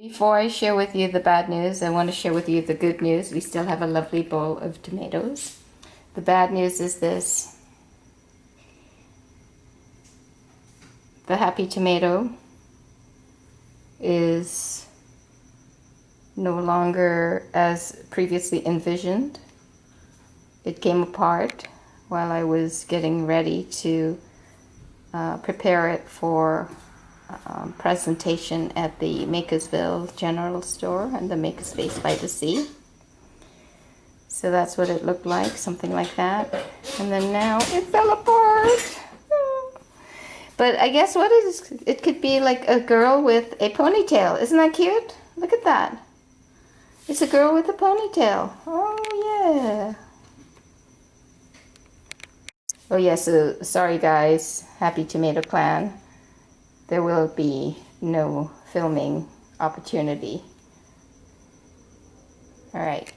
Before I share with you the bad news, I want to share with you the good news. We still have a lovely bowl of tomatoes. The bad news is this. The happy tomato is no longer as previously envisioned. It came apart while I was getting ready to prepare it for presentation at the Makersville General Store and the Makerspace by the Sea. So that's what it looked like, something like that. And then now it fell apart. But I guess what it could be like a girl with a ponytail. Isn't that cute? Look at that. It's a girl with a ponytail. Oh yeah. Oh yeah, so sorry guys, Happy Tomato Clan. There will be no filming opportunity. All right.